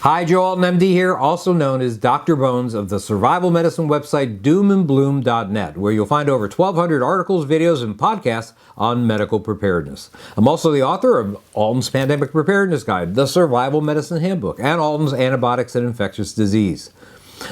Hi, Joe Alton, MD here, also known as Dr. Bones of the survival medicine website doomandbloom.net, where you'll find over 1,200 articles, videos, and podcasts on medical preparedness. I'm also the author of Alton's Pandemic Preparedness Guide, the Survival Medicine Handbook, and Alton's Antibiotics and Infectious Disease.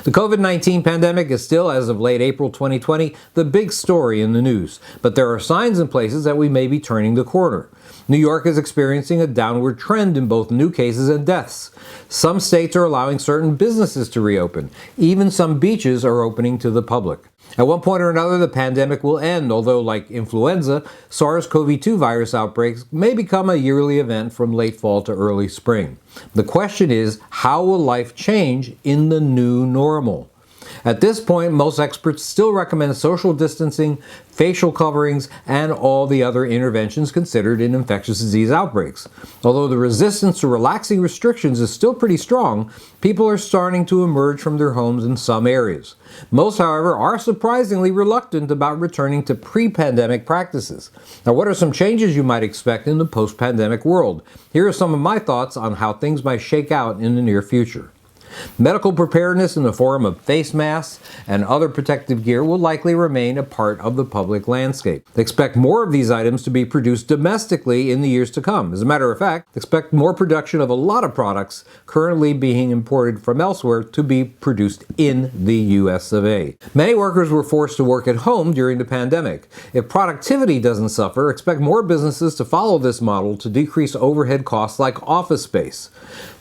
The COVID-19 pandemic is still, as of late April 2020, the big story in the news, but there are signs in places that we may be turning the corner. New York is experiencing a downward trend in both new cases and deaths. Some states are allowing certain businesses to reopen. Even some beaches are opening to the public. At one point or another, the pandemic will end, although like influenza, SARS-CoV-2 virus outbreaks may become a yearly event from late fall to early spring. The question is, how will life change in the new normal? At this point, most experts still recommend social distancing, facial coverings, and all the other interventions considered in infectious disease outbreaks. Although the resistance to relaxing restrictions is still pretty strong, people are starting to emerge from their homes in some areas. Most, however, are surprisingly reluctant about returning to pre-pandemic practices. Now, what are some changes you might expect in the post-pandemic world? Here are some of my thoughts on how things might shake out in the near future. Medical preparedness in the form of face masks and other protective gear will likely remain a part of the public landscape. Expect more of these items to be produced domestically in the years to come. As a matter of fact, expect more production of a lot of products currently being imported from elsewhere to be produced in the US of A. Many workers were forced to work at home during the pandemic. If productivity doesn't suffer, expect more businesses to follow this model to decrease overhead costs like office space.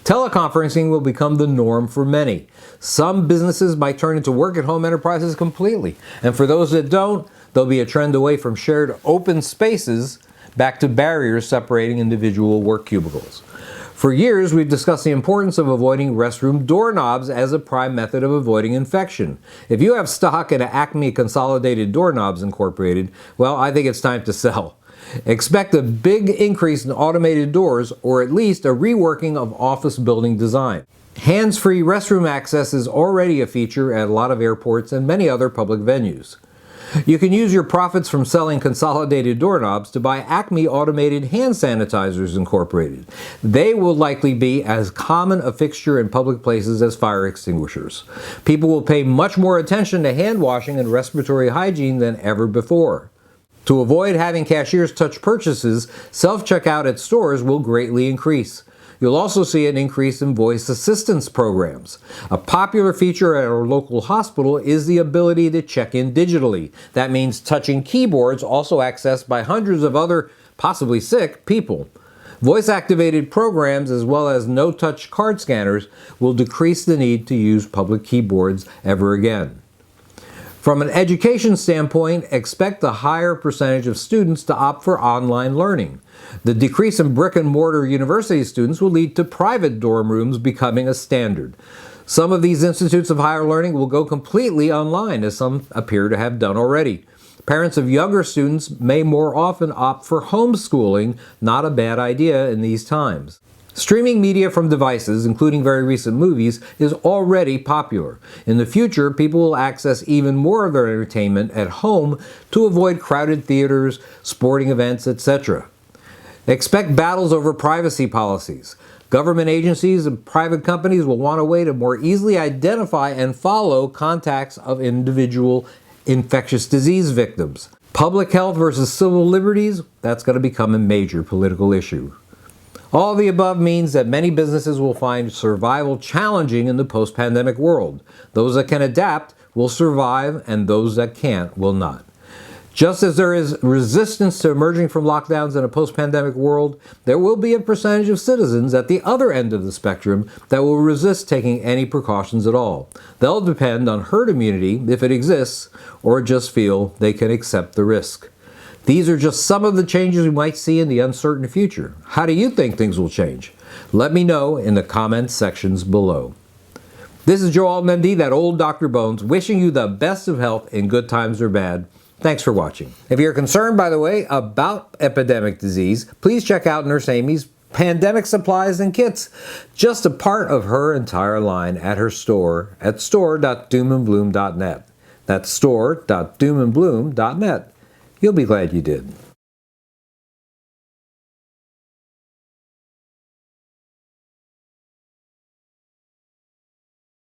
Teleconferencing will become the norm for many. Some businesses might turn into work-at-home enterprises completely. And for those that don't, there'll be a trend away from shared open spaces back to barriers separating individual work cubicles. For years, we've discussed the importance of avoiding restroom doorknobs as a prime method of avoiding infection. If you have stock in Acme Consolidated Doorknobs Incorporated, well, I think it's time to sell. Expect a big increase in automated doors, or at least a reworking of office building design. Hands-free restroom access is already a feature at a lot of airports and many other public venues. You can use your profits from selling consolidated doorknobs to buy Acme Automated Hand Sanitizers Incorporated. They will likely be as common a fixture in public places as fire extinguishers. People will pay much more attention to hand washing and respiratory hygiene than ever before. To avoid having cashiers touch purchases, self-checkout at stores will greatly increase. You'll also see an increase in voice assistance programs. A popular feature at our local hospital is the ability to check in digitally. That means touching keyboards also accessed by hundreds of other, possibly sick, people. Voice-activated programs as well as no-touch card scanners will decrease the need to use public keyboards ever again. From an education standpoint, expect a higher percentage of students to opt for online learning. The decrease in brick-and-mortar university students will lead to private dorm rooms becoming a standard. Some of these institutes of higher learning will go completely online, as some appear to have done already. Parents of younger students may more often opt for homeschooling, not a bad idea in these times. Streaming media from devices, including very recent movies, is already popular. In the future, people will access even more of their entertainment at home to avoid crowded theaters, sporting events, etc. Expect battles over privacy policies. Government agencies and private companies will want a way to more easily identify and follow contacts of individual infectious disease victims. Public health versus civil liberties, that's going to become a major political issue. All the above means that many businesses will find survival challenging in the post-pandemic world. Those that can adapt will survive, and those that can't will not. Just as there is resistance to emerging from lockdowns in a post-pandemic world, there will be a percentage of citizens at the other end of the spectrum that will resist taking any precautions at all. They'll depend on herd immunity, if it exists, or just feel they can accept the risk. These are just some of the changes we might see in the uncertain future. How do you think things will change? Let me know in the comments sections below. This is Joe Alton, MD, that old Dr. Bones, wishing you the best of health in good times or bad. Thanks for watching. If you're concerned, by the way, about epidemic disease, please check out Nurse Amy's pandemic supplies and kits, just a part of her entire line at her store at store.doomandbloom.net. That's store.doomandbloom.net. You'll be glad you did.